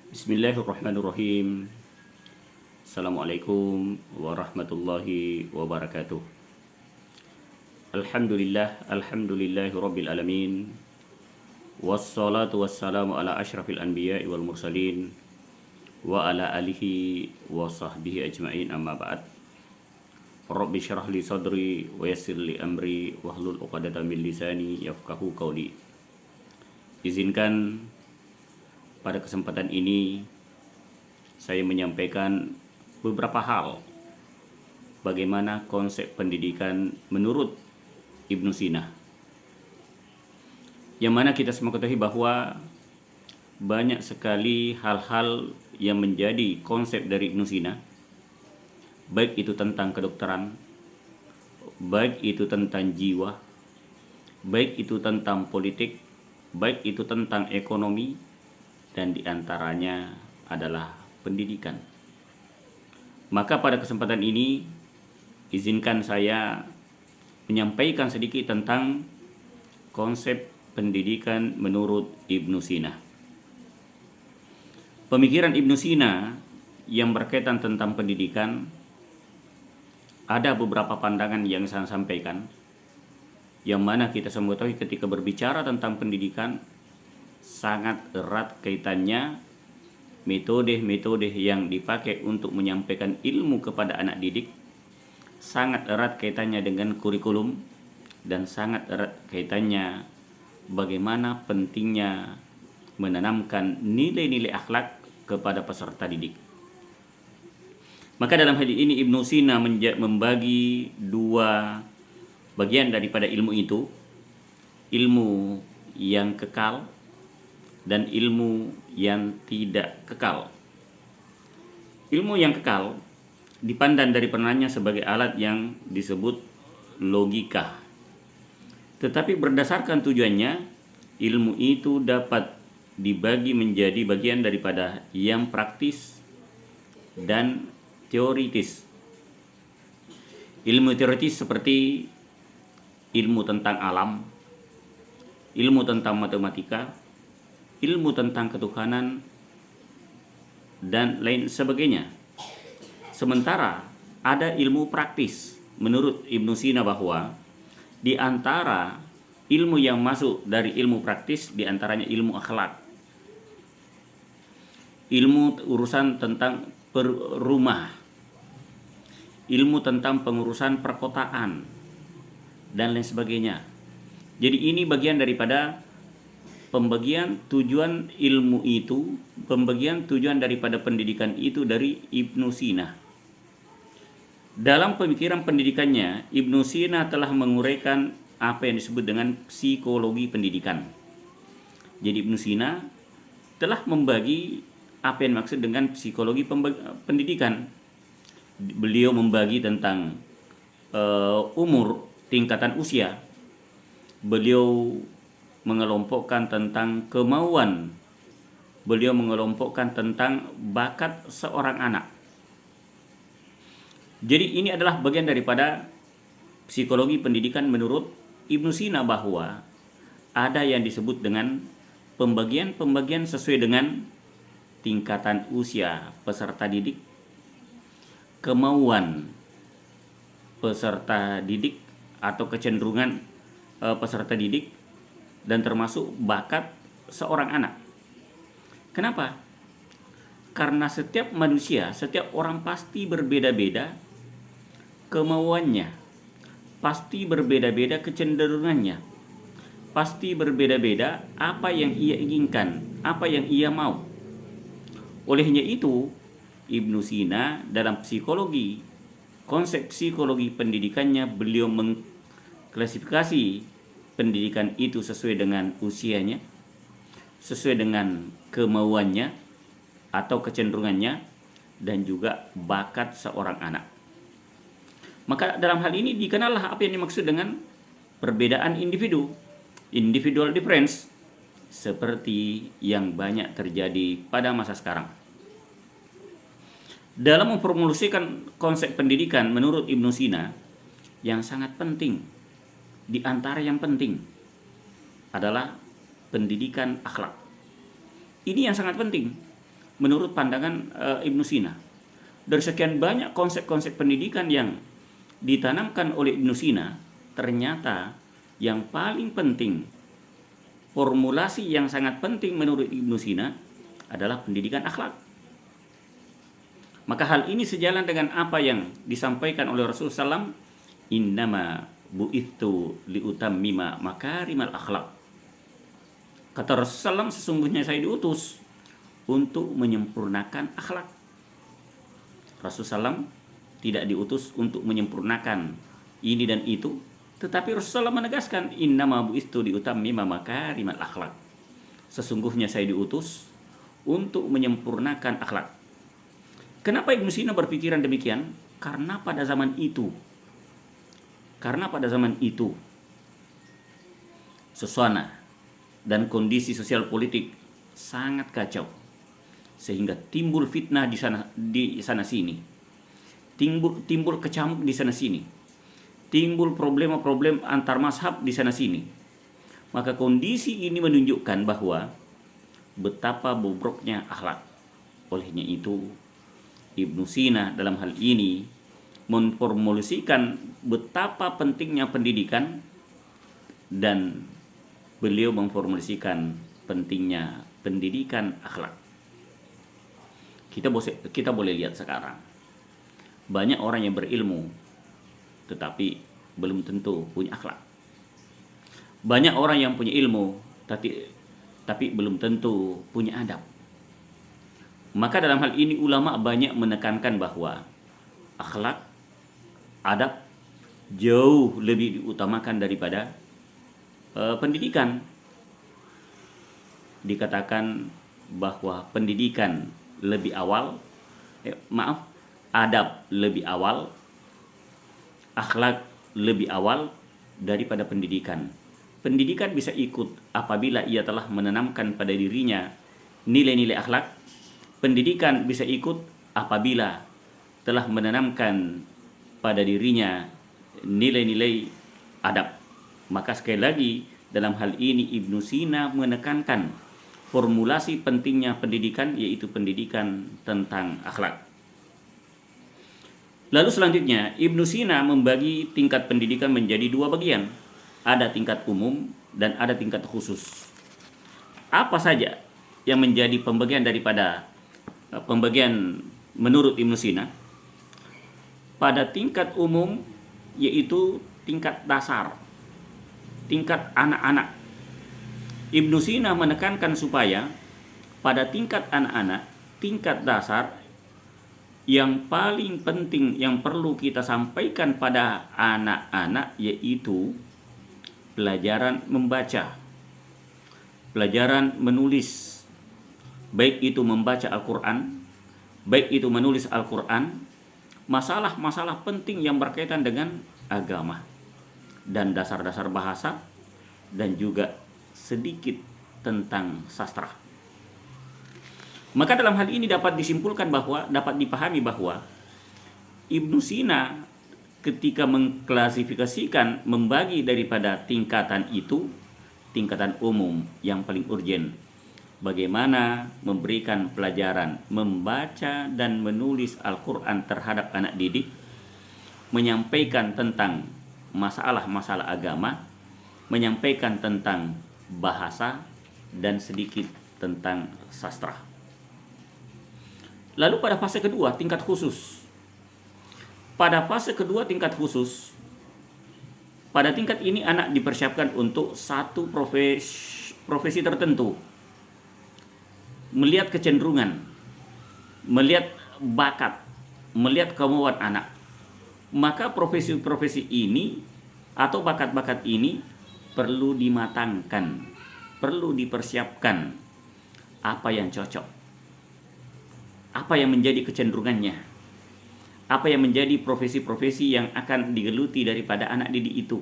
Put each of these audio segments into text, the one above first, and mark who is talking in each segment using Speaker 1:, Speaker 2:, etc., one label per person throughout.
Speaker 1: Bismillahirrahmanirrahim. Assalamualaikum warahmatullahi wabarakatuh. Alhamdulillahi rabbil alamin. Wassalatu wassalamu ala asyrafil anbiya'i wal mursalin wa ala alihi wa sahbihi ajma'in, amma ba'd. Rabbi syrah li sadri wa yassir li amri wahlul 'uqdatam min lisani yafqahu qawli. Izinkan pada kesempatan ini saya menyampaikan beberapa hal bagaimana konsep pendidikan menurut Ibnu Sina, yang mana kita semua ketahui bahwa banyak sekali hal-hal yang menjadi konsep dari Ibnu Sina, baik itu tentang kedokteran, baik itu tentang jiwa, baik itu tentang politik, baik itu tentang ekonomi, dan diantaranya adalah pendidikan. Maka pada kesempatan ini izinkan saya menyampaikan sedikit tentang konsep pendidikan menurut Ibnu Sina. Pemikiran Ibnu Sina yang berkaitan tentang pendidikan, ada beberapa pandangan yang saya sampaikan, yang mana kita semua tahu ketika berbicara tentang pendidikan sangat erat kaitannya metode-metode yang dipakai untuk menyampaikan ilmu kepada anak didik, sangat erat kaitannya dengan kurikulum, dan sangat erat kaitannya bagaimana pentingnya menanamkan nilai-nilai akhlak kepada peserta didik. Maka dalam hal ini Ibnu Sina membagi dua bagian daripada ilmu itu, ilmu yang kekal dan ilmu yang tidak kekal. Ilmu yang kekal dipandang dari penanya sebagai alat yang disebut logika. Tetapi berdasarkan tujuannya, ilmu itu dapat dibagi menjadi bagian daripada yang praktis dan teoritis. Ilmu teoritis seperti ilmu tentang alam, ilmu tentang matematika, ilmu tentang ketuhanan, dan lain sebagainya. Sementara ada ilmu praktis menurut Ibnu Sina, bahwa di antara ilmu yang masuk dari ilmu praktis diantaranya ilmu akhlak, ilmu urusan tentang rumah, ilmu tentang pengurusan perkotaan, dan lain sebagainya. Jadi ini bagian daripada pembagian tujuan ilmu itu, pembagian tujuan daripada pendidikan itu dari Ibnu Sina. Dalam pemikiran pendidikannya, Ibnu Sina telah menguraikan apa yang disebut dengan psikologi pendidikan. Jadi Ibnu Sina telah membagi apa yang maksud dengan psikologi pendidikan. Beliau membagi tentang umur, tingkatan usia. Beliau mengelompokkan tentang kemauan. Beliau mengelompokkan tentang bakat seorang anak. Jadi ini adalah bagian daripada psikologi pendidikan menurut Ibnu Sina, bahwa ada yang disebut dengan pembagian-pembagian sesuai dengan tingkatan usia peserta didik, kemauan peserta didik atau kecenderungan peserta didik, dan termasuk bakat seorang anak. Kenapa? Karena setiap manusia, setiap orang pasti berbeda-beda kemauannya, pasti berbeda-beda kecenderungannya, pasti berbeda-beda apa yang ia inginkan, apa yang ia mau. Olehnya itu, Ibnu Sina dalam psikologi, konsep psikologi pendidikannya, beliau mengklasifikasi pendidikan itu sesuai dengan usianya, sesuai dengan kemauannya atau kecenderungannya, dan juga bakat seorang anak. Maka dalam hal ini dikenallah apa yang dimaksud dengan perbedaan individu, individual difference, seperti yang banyak terjadi pada masa sekarang. Dalam memformulasikan konsep pendidikan menurut Ibnu Sina, yang sangat penting, di antara yang penting adalah pendidikan akhlak. Ini yang sangat penting. menurut pandangan Ibnu Sina. Dari sekian banyak konsep-konsep pendidikan yang ditanamkan oleh Ibnu Sina, ternyata yang paling penting, formulasi yang sangat penting menurut Ibnu Sina adalah pendidikan akhlak. Maka hal ini sejalan dengan apa yang disampaikan oleh Rasulullah SAW, innama bu'ithu liutammima makarimal akhlak. Kata Rasulullah SAW, sesungguhnya saya diutus untuk menyempurnakan akhlak. Rasulullah SAW tidak diutus untuk menyempurnakan ini dan itu, tetapi Rasulullah SAW menegaskan innama bu'ithu liutammima makarimal akhlak. Sesungguhnya saya diutus untuk menyempurnakan akhlak. Kenapa Ibnu Sina berpikiran demikian? Karena pada zaman itu suasana dan kondisi sosial politik sangat kacau, sehingga timbul fitnah di sana sini, timbul kecamuk di sana sini, timbul problem antar mazhab di sana sini. Maka kondisi ini menunjukkan bahwa betapa bobroknya akhlak. Olehnya itu Ibnu Sina dalam hal ini memformulasikan betapa pentingnya pendidikan, dan beliau memformulasikan pentingnya pendidikan akhlak. Kita boleh lihat sekarang, banyak orang yang berilmu tetapi belum tentu punya akhlak. Banyak orang yang punya ilmu tapi belum tentu punya adab. Maka dalam hal ini ulama banyak menekankan bahwa akhlak, adab jauh lebih diutamakan daripada pendidikan. Dikatakan bahwa pendidikan lebih awal, adab lebih awal, akhlak lebih awal daripada pendidikan. Pendidikan bisa ikut apabila ia telah menanamkan pada dirinya nilai-nilai akhlak. Pendidikan bisa ikut apabila telah menanamkan pada dirinya nilai-nilai adab. Maka sekali lagi dalam hal ini Ibnu Sina menekankan formulasi pentingnya pendidikan, yaitu pendidikan tentang akhlak. Lalu selanjutnya Ibnu Sina membagi tingkat pendidikan menjadi dua bagian. Ada tingkat umum dan ada tingkat khusus. Apa saja yang menjadi pembagian menurut Ibnu Sina? Pada tingkat umum, yaitu tingkat dasar, tingkat anak-anak. Ibnu Sina menekankan supaya pada tingkat anak-anak, tingkat dasar, yang paling penting yang perlu kita sampaikan pada anak-anak yaitu pelajaran membaca, pelajaran menulis, baik itu membaca Al-Quran, baik itu menulis Al-Quran, masalah-masalah penting yang berkaitan dengan agama dan dasar-dasar bahasa, dan juga sedikit tentang sastra. Maka dalam hal ini dapat dipahami bahwa Ibnu Sina ketika mengklasifikasikan, membagi daripada tingkatan itu, tingkatan umum yang paling urgen, bagaimana memberikan pelajaran membaca dan menulis Al-Quran terhadap anak didik, menyampaikan tentang masalah-masalah agama, menyampaikan tentang bahasa, dan sedikit tentang sastra. Lalu pada fase kedua, tingkat khusus. Pada fase kedua, tingkat khusus, pada tingkat ini anak dipersiapkan untuk satu profesi tertentu, melihat kecenderungan, melihat bakat, melihat kemauan anak. Maka profesi-profesi ini atau bakat-bakat ini perlu dimatangkan, perlu dipersiapkan apa yang cocok, apa yang menjadi kecenderungannya, apa yang menjadi profesi-profesi yang akan digeluti daripada anak didik itu,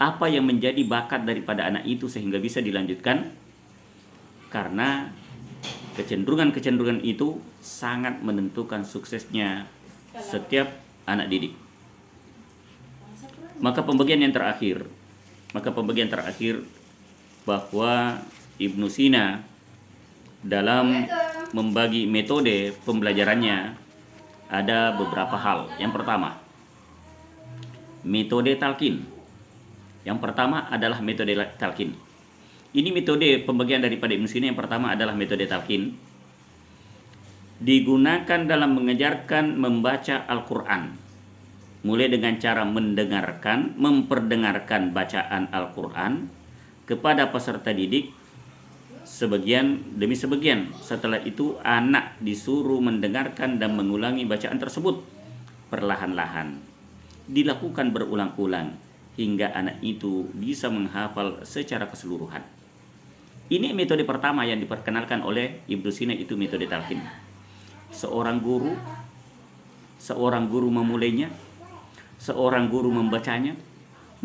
Speaker 1: apa yang menjadi bakat daripada anak itu sehingga bisa dilanjutkan, karena kecenderungan-kecenderungan itu sangat menentukan suksesnya setiap anak didik. Maka pembagian terakhir bahwa Ibnu Sina dalam membagi metode pembelajarannya ada beberapa hal. Yang pertama, metode talqin. Yang pertama adalah metode talqin. Ini metode pembagian daripada Ibnu Sina. Yang pertama adalah metode talqin. Digunakan dalam mengajarkan membaca Al-Quran. Mulai dengan cara mendengarkan, memperdengarkan bacaan Al-Quran kepada peserta didik sebagian demi sebagian. Setelah itu anak disuruh mendengarkan dan mengulangi bacaan tersebut perlahan-lahan. Dilakukan berulang-ulang hingga anak itu bisa menghafal secara keseluruhan. Ini metode pertama yang diperkenalkan oleh Ibnu Sina, itu metode talqin. Seorang guru memulainya, seorang guru membacanya,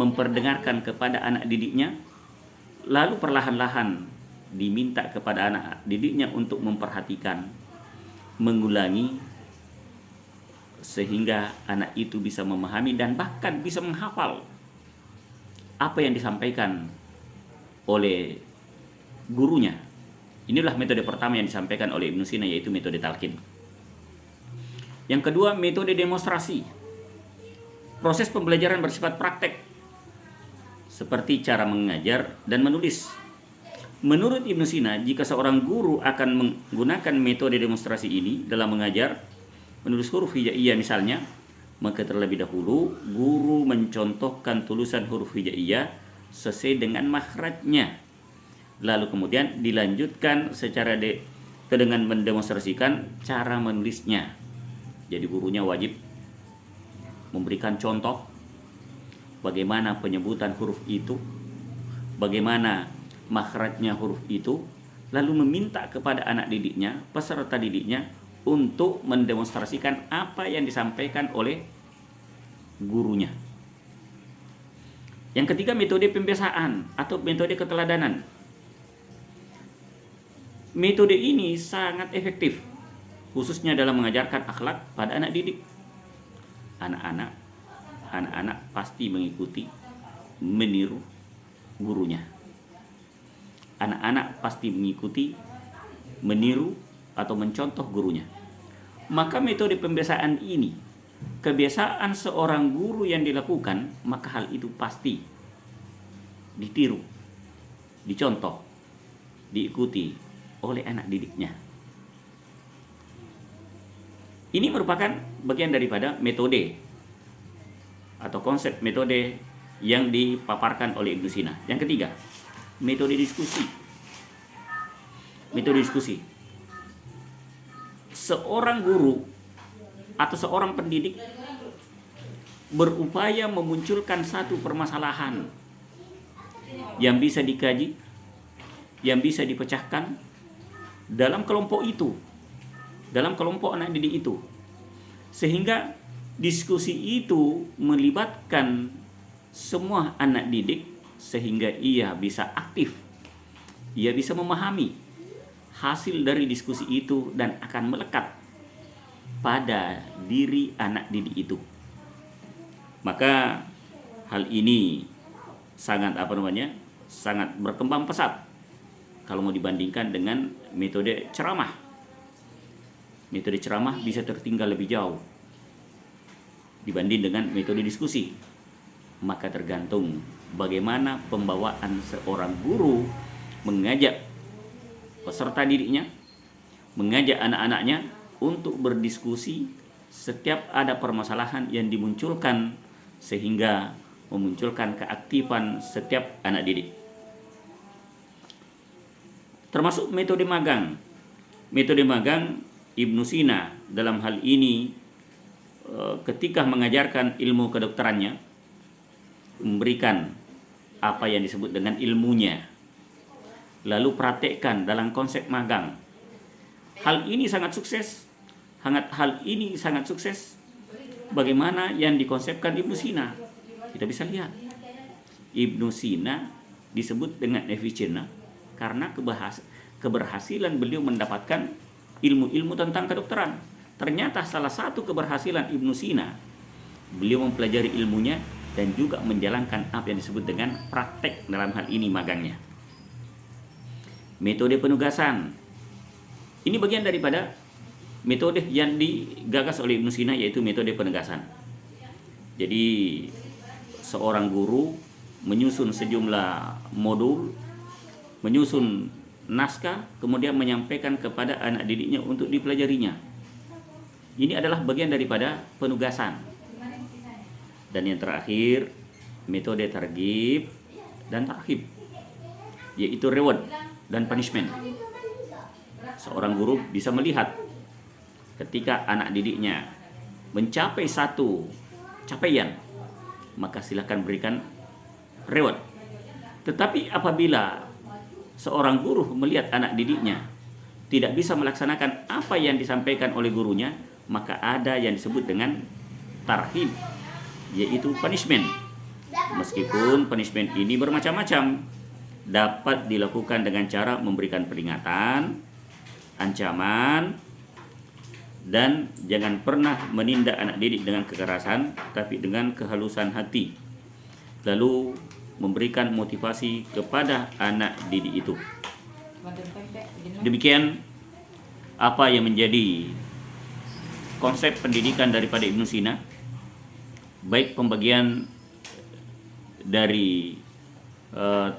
Speaker 1: memperdengarkan kepada anak didiknya, lalu perlahan-lahan diminta kepada anak didiknya untuk memperhatikan, mengulangi, sehingga anak itu bisa memahami dan bahkan bisa menghafal apa yang disampaikan oleh gurunya. Inilah metode pertama yang disampaikan oleh Ibnu Sina, yaitu metode talqin. Yang kedua, metode demonstrasi. Proses pembelajaran bersifat praktek, seperti cara mengajar dan menulis. Menurut Ibnu Sina, jika seorang guru akan menggunakan metode demonstrasi ini dalam mengajar menulis huruf hijaiyah misalnya, maka terlebih dahulu guru mencontohkan tulisan huruf hijaiyah sesuai dengan makhrajnya. Lalu kemudian dilanjutkan dengan mendemonstrasikan cara menulisnya. Jadi gurunya wajib memberikan contoh bagaimana penyebutan huruf itu, bagaimana makhrajnya huruf itu, lalu meminta kepada anak didiknya, peserta didiknya, untuk mendemonstrasikan apa yang disampaikan oleh gurunya. Yang ketiga, metode pembiasaan atau metode keteladanan. Metode ini sangat efektif, khususnya dalam mengajarkan akhlak pada anak didik. Anak-anak pasti mengikuti, meniru gurunya. Anak-anak pasti mengikuti, meniru atau mencontoh gurunya. Maka metode pembiasaan ini, kebiasaan seorang guru yang dilakukan, maka hal itu pasti ditiru, dicontoh, diikuti oleh anak didiknya. Ini merupakan bagian daripada metode atau konsep metode yang dipaparkan oleh Ibnu Sina. Yang ketiga, metode diskusi. Metode diskusi. Seorang guru atau seorang pendidik berupaya memunculkan satu permasalahan yang bisa dikaji, yang bisa dipecahkan dalam kelompok itu, dalam kelompok anak didik itu, sehingga diskusi itu melibatkan semua anak didik sehingga ia bisa aktif, ia bisa memahami hasil dari diskusi itu dan akan melekat pada diri anak didik itu. Maka hal ini sangat sangat berkembang pesat kalau mau dibandingkan dengan metode ceramah. Metode ceramah bisa tertinggal lebih jauh dibanding dengan metode diskusi. Maka tergantung bagaimana pembawaan seorang guru mengajak peserta didiknya, mengajak anak-anaknya untuk berdiskusi setiap ada permasalahan yang dimunculkan, sehingga memunculkan keaktifan setiap anak didik. Termasuk metode magang. Metode magang Ibnu Sina dalam hal ini ketika mengajarkan ilmu kedokterannya, memberikan apa yang disebut dengan ilmunya, lalu praktekkan dalam konsep magang. Hal ini sangat sukses. Bagaimana yang dikonsepkan Ibnu Sina? Kita bisa lihat. Ibnu Sina disebut dengan efisien karena keberhasilan beliau mendapatkan ilmu-ilmu tentang kedokteran. Ternyata salah satu keberhasilan Ibnu Sina, beliau mempelajari ilmunya dan juga menjalankan apa yang disebut dengan praktek, dalam hal ini magangnya. Metode penugasan. Ini bagian daripada metode yang digagas oleh Ibnu Sina, yaitu metode penegasan. Jadi seorang guru menyusun sejumlah modul, menyusun naskah, kemudian menyampaikan kepada anak didiknya untuk dipelajarinya. Ini adalah bagian daripada penugasan. Dan yang terakhir, metode targhib dan tarhib, yaitu reward dan punishment. Seorang guru bisa melihat ketika anak didiknya mencapai satu capaian, maka silakan berikan reward. Tetapi apabila seorang guru melihat anak didiknya tidak bisa melaksanakan apa yang disampaikan oleh gurunya, maka ada yang disebut dengan tarhib, yaitu punishment. Meskipun punishment ini bermacam-macam, dapat dilakukan dengan cara memberikan peringatan, ancaman, dan jangan pernah menindak anak didik dengan kekerasan, tapi dengan kehalusan hati, lalu memberikan motivasi kepada anak didik itu. Demikian apa yang menjadi konsep pendidikan daripada Ibnu Sina, baik pembagian dari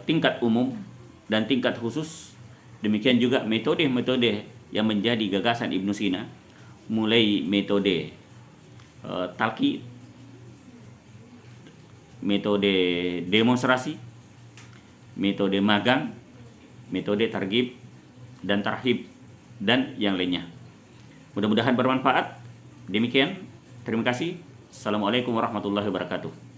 Speaker 1: tingkat umum dan tingkat khusus. Demikian juga metode-metode yang menjadi gagasan Ibnu Sina, mulai metode talqi, metode demonstrasi, metode magang, metode targhib dan tarhib, dan yang lainnya. Mudah-mudahan bermanfaat. Demikian, terima kasih. Assalamualaikum warahmatullahi wabarakatuh.